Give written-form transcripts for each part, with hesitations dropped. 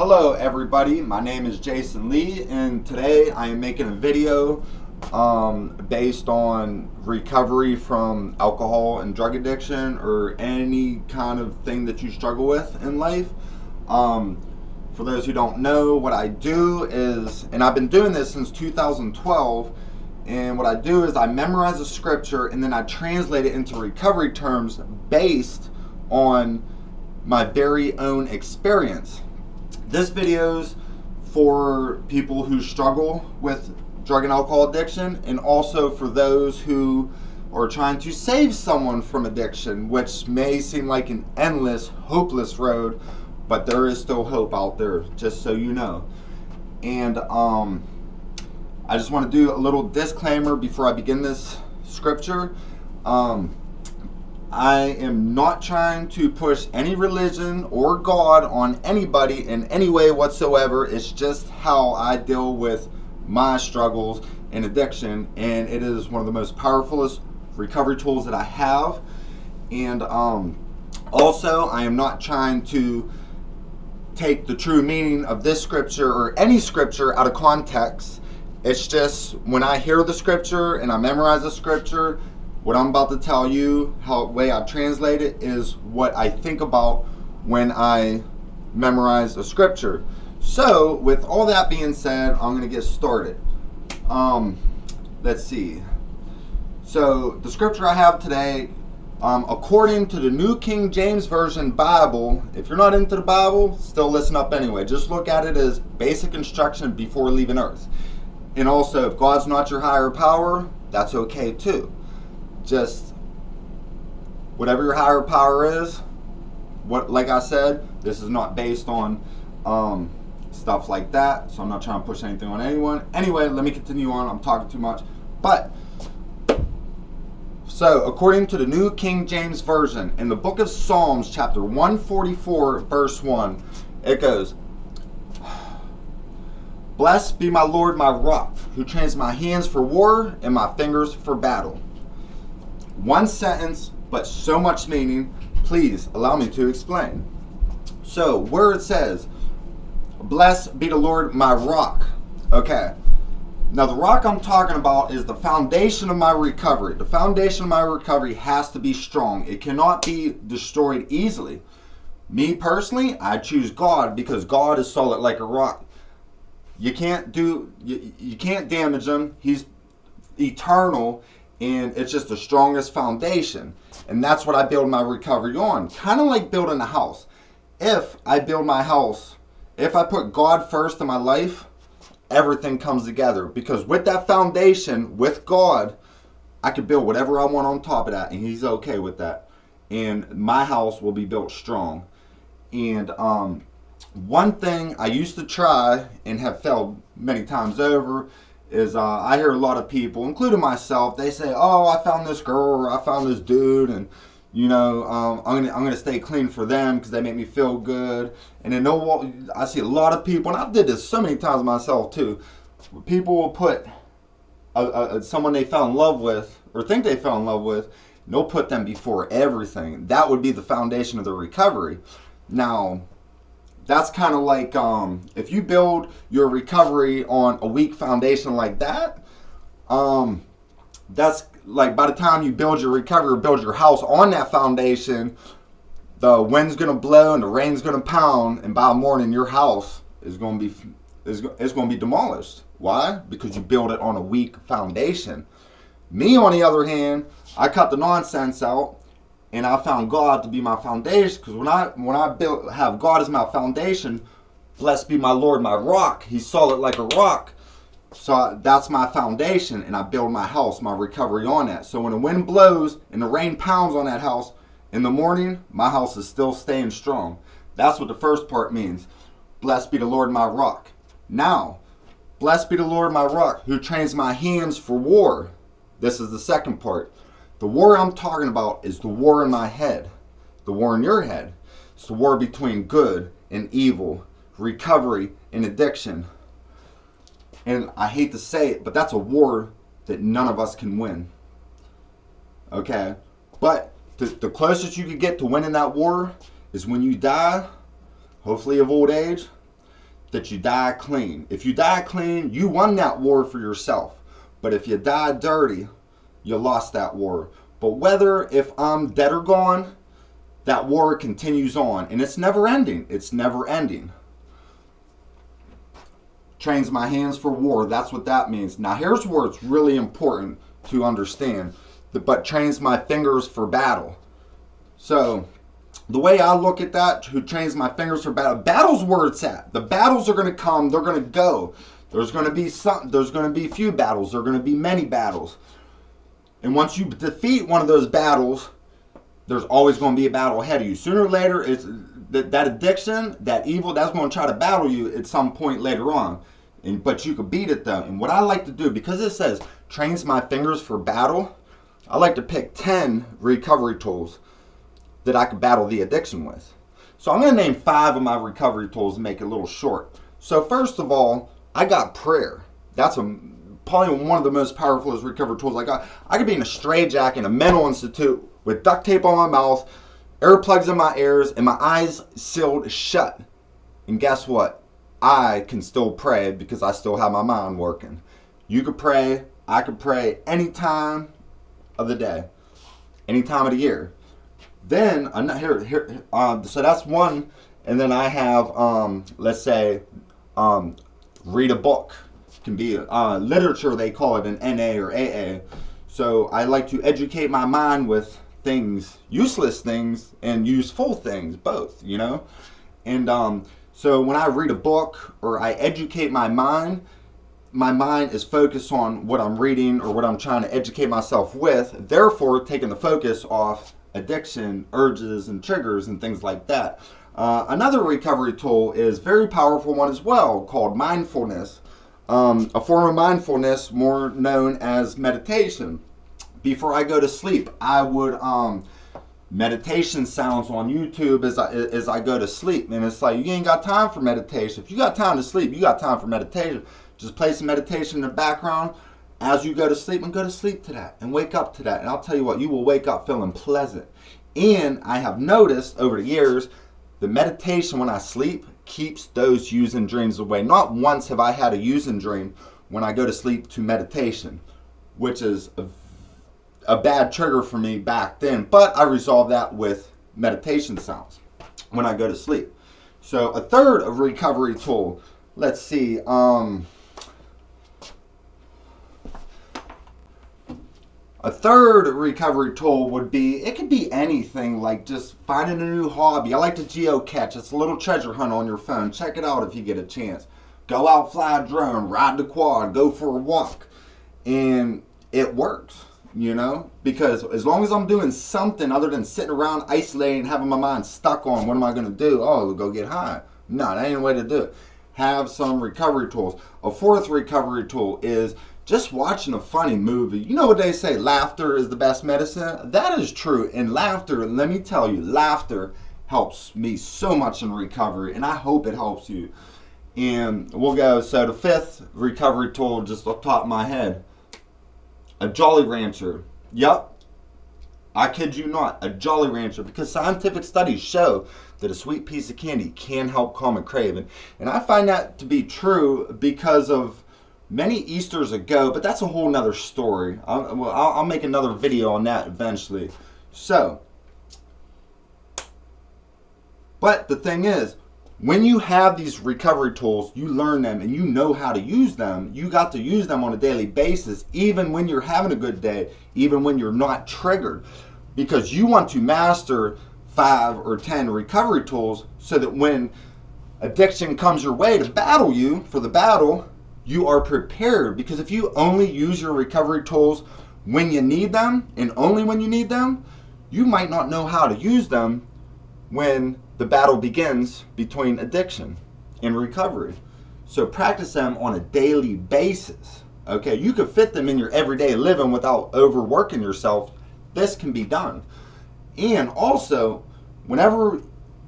Hello everybody, my name is Jason Lee, and today I am making a video based on recovery from alcohol and drug addiction or any kind of thing that you struggle with in life. For those who don't know, what I do is, and I've been doing this since 2012, and what I do is I memorize a scripture and then I translate it into recovery terms based on my very own experience. This video's for people who struggle with drug and alcohol addiction, and also for those who are trying to save someone from addiction, which may seem like an endless, hopeless road, but there is still hope out there, just so you know. And I just want to do a little disclaimer before I begin this scripture. I am not trying to push any religion or God on anybody in any way whatsoever. It's just how I deal with my struggles and addiction, and it is one of the most powerful recovery tools that I have. And also, I am not trying to take the true meaning of this scripture or any scripture out of context. It's just when I hear the scripture and I memorize the scripture, what I'm about to tell you, the way I translate it, is what I think about when I memorize a scripture. So, with all that being said, I'm going to get started. Let's see. So, the scripture I have today, according to the New King James Version Bible, if you're not into the Bible, still listen up anyway. Just look at it as basic instruction before leaving earth. And also, if God's not your higher power, that's okay too. Just whatever your higher power is, like I said, this is not based on stuff like that, so I'm not trying to push anything on anyone. Anyway, let me continue on. I'm talking too much. So according to the New King James Version, in the book of Psalms, chapter 144, verse 1, it goes, "Blessed be my Lord, my rock, who trains my hands for war and my fingers for battle." One sentence, but so much meaning. Please allow me to explain. So, where it says, "Blessed be the Lord, my rock." Okay. Now, the rock I'm talking about is the foundation of my recovery. The foundation of my recovery has to be strong. It cannot be destroyed easily. Me personally, I choose God because God is solid like a rock. You can't damage him. He's eternal. And it's just the strongest foundation. And that's what I build my recovery on. Kind of like building a house. If I build my house, if I put God first in my life, everything comes together. Because with that foundation, with God, I can build whatever I want on top of that. And He's okay with that. And my house will be built strong. And one thing I used to try and have failed many times over is I hear a lot of people, including myself, they say, "Oh, I found this girl or I found this dude, and you know, I'm gonna stay clean for them because they make me feel good." And then I see a lot of people, and I did this so many times myself too. People will put someone they fell in love with or think they fell in love with, and they'll put them before everything. That would be the foundation of the recovery. Now, that's kind of like if you build your recovery on a weak foundation like that, that's like by the time you build your recovery or build your house on that foundation, the wind's going to blow and the rain's going to pound, and by morning your house is going to be demolished. Why? Because you build it on a weak foundation. Me, on the other hand, I cut the nonsense out. And I found God to be my foundation, because when I have God as my foundation, blessed be my Lord, my rock. He's solid like a rock. So that's my foundation, and I build my house, my recovery on that. So when the wind blows and the rain pounds on that house, in the morning, my house is still staying strong. That's what the first part means. Blessed be the Lord, my rock. Now, blessed be the Lord, my rock, who trains my hands for war. This is the second part. The war I'm talking about is the war in my head, the war in your head. It's the war between good and evil, recovery and addiction. And I hate to say it, but that's a war that none of us can win. Okay? But the closest you can get to winning that war is when you die, hopefully of old age, that you die clean. If you die clean, you won that war for yourself. But if you die dirty, you lost that war. But whether if I'm dead or gone, that war continues on. And it's never ending. It's never ending. Trains my hands for war. That's what that means. Now here's where it's really important to understand. But trains my fingers for battle. So the way I look at that, who trains my fingers for battle, battle's where it's at. The battles are going to come. They're going to go. There's going to be few battles. There are going to be many battles. And once you defeat one of those battles, there's always going to be a battle ahead of you. Sooner or later, it's that addiction, that evil, that's going to try to battle you at some point later on. But you could beat it though. And what I like to do, because it says trains my fingers for battle, I like to pick 10 recovery tools that I could battle the addiction with. So I'm going to name 5 of my recovery tools and make it a little short. So first of all, I got prayer. That's probably one of the most powerful recovery tools I got. I could be in a straitjacket in a mental institute with duct tape on my mouth, earplugs in my ears, and my eyes sealed shut. And guess what? I can still pray because I still have my mind working. You could pray. I could pray any time of the day, any time of the year. Then so that's one. And then I have let's say read a book. It can be literature, they call it an NA or AA. So I like to educate my mind with things, useless things and useful things, both, you know. And so when I read a book or I educate my mind is focused on what I'm reading or what I'm trying to educate myself with, therefore taking the focus off addiction, urges, and triggers and things like that. Another recovery tool is a very powerful one as well, called mindfulness. A form of mindfulness more known as meditation. Before I go to sleep, I would meditation sounds on YouTube as I go to sleep. And it's like, you ain't got time for meditation. If you got time to sleep, you got time for meditation. Just play some meditation in the background as you go to sleep, and go to sleep to that and wake up to that. And I'll tell you what, you will wake up feeling pleasant. And I have noticed over the years, the meditation when I sleep keeps those using dreams away. Not once have I had a using dream when I go to sleep to meditation, which is a bad trigger for me back then. But I resolved that with meditation sounds when I go to sleep. So a third of recovery tool, let's see, a third recovery tool would be, it could be anything, like just finding a new hobby. I like to geocache. It's a little treasure hunt on your phone. Check it out if you get a chance. Go out, fly a drone, ride the quad, go for a walk. And it works, you know, because as long as I'm doing something other than sitting around isolating, having my mind stuck on what am I going to do? Oh, go get high. No, that ain't the way to do it. Have some recovery tools. A fourth recovery tool is just watching a funny movie. You know what they say, laughter is the best medicine? That is true. And laughter, let me tell you, laughter helps me so much in recovery, and I hope it helps you. And we'll go, so the fifth recovery tool, just off the top of my head, a Jolly Rancher. Yep, I kid you not, a Jolly Rancher, because scientific studies show that a sweet piece of candy can help calm a craving. And I find that to be true because of many Easters ago, but that's a whole nother story. I'll make another video on that eventually. So, but the thing is, when you have these recovery tools, you learn them and you know how to use them. You got to use them on a daily basis, even when you're having a good day, even when you're not triggered, because you want to master 5 or 10 recovery tools so that when addiction comes your way to battle you for the battle, you are prepared. Because if you only use your recovery tools when you need them and only when you need them, you might not know how to use them when the battle begins between addiction and recovery. So practice them on a daily basis. Okay, you can fit them in your everyday living without overworking yourself. This can be done. And also, whenever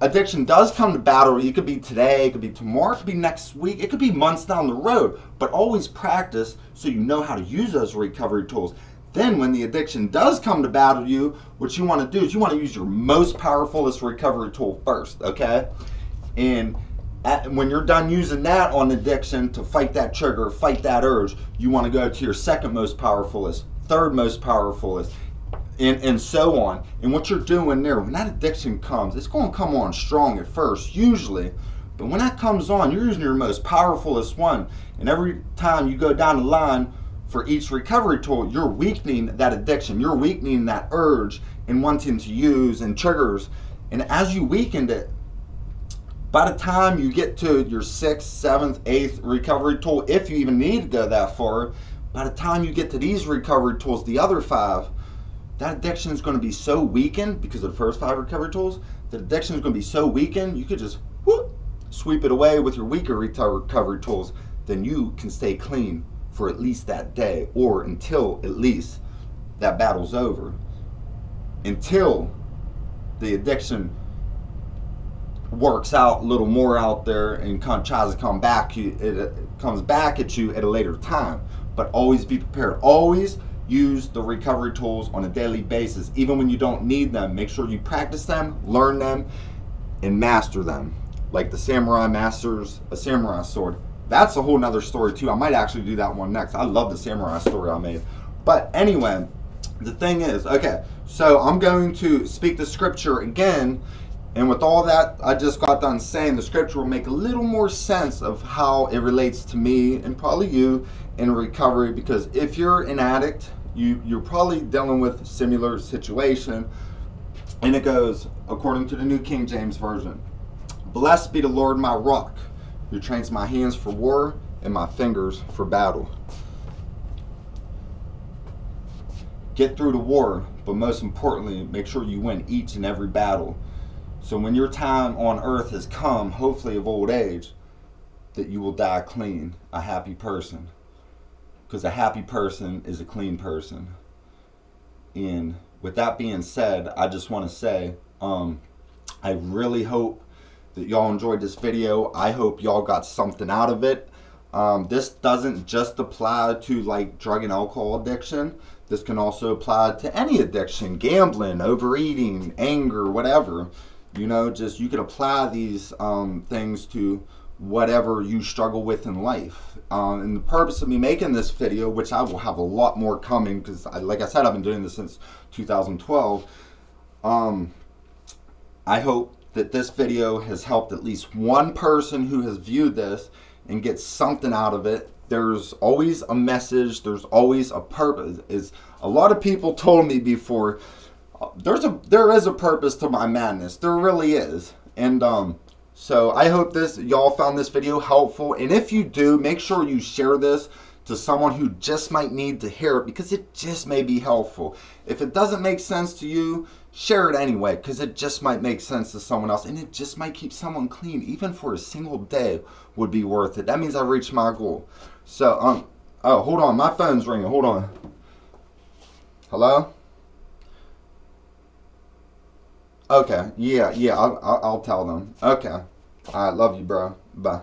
addiction does come to battle, it could be today, it could be tomorrow, it could be next week, it could be months down the road, but always practice so you know how to use those recovery tools. Then when the addiction does come to battle you, what you want to do is you want to use your most powerful recovery tool first, okay? And When you're done using that on addiction to fight that trigger, fight that urge, you want to go to your second most powerfulest, third most powerfulest, and so on. And what you're doing there, when that addiction comes, it's going to come on strong at first, usually. But when that comes on, you're using your most powerfulest one. And every time you go down the line for each recovery tool, you're weakening that addiction. You're weakening that urge and wanting to use and triggers. And as you weakened it, by the time you get to your 6th, 7th, 8th recovery tool, if you even need to go that far, by the time you get to these recovery tools, the other 5, that addiction is going to be so weakened because of the first 5 recovery tools. The addiction is going to be so weakened, you could just sweep it away with your weaker recovery tools. Then you can stay clean for at least that day, or until at least that battle's over. Until the addiction works out a little more out there and tries to come back, it comes back at you at a later time. But always be prepared. Always use the recovery tools on a daily basis. Even when you don't need them, make sure you practice them, learn them, and master them. Like the samurai masters a samurai sword. That's a whole nother story too. I might actually do that one next. I love the samurai story I made. But anyway, the thing is, okay, so I'm going to speak the scripture again. And with all that I just got done saying, the scripture will make a little more sense of how it relates to me and probably you in recovery. Because if you're an addict, you're probably dealing with a similar situation. And it goes, according to the New King James Version, "Blessed be the Lord my rock, who trains my hands for war and my fingers for battle." Get through the war, but most importantly, make sure you win each and every battle. So when your time on earth has come, hopefully of old age, that you will die clean, a happy person. Because a happy person is a clean person. And with that being said, I just want to say, I really hope that y'all enjoyed this video. I hope y'all got something out of it. This doesn't just apply to like drug and alcohol addiction. This can also apply to any addiction, gambling, overeating, anger, whatever. You know, just you can apply these things to whatever you struggle with in life. And the purpose of me making this video, which I will have a lot more coming, because like I said, I've been doing this since 2012. I hope that this video has helped at least one person who has viewed this and gets something out of it. There's always a message. There's always a purpose. A lot of people told me before, there is a purpose to my madness. There really is. And so I hope y'all found this video helpful. And if you do, make sure you share this to someone who just might need to hear it, because it just may be helpful. If it doesn't make sense to you, share it anyway, because it just might make sense to someone else, and it just might keep someone clean. Even for a single day would be worth it. That means I reached my goal. So oh, hold on, my phone's ringing. Hold on. Hello? Okay, yeah, I'll tell them. Okay. All right, love you, bro. Bye.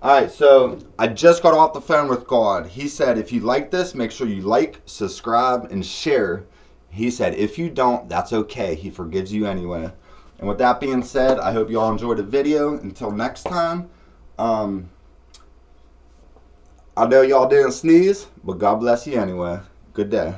Alright, so I just got off the phone with God. He said, if you like this, make sure you like, subscribe, and share. He said, if you don't, that's okay. He forgives you anyway. And with that being said, I hope you all enjoyed the video. Until next time, I know y'all didn't sneeze, but God bless you anyway. Good day.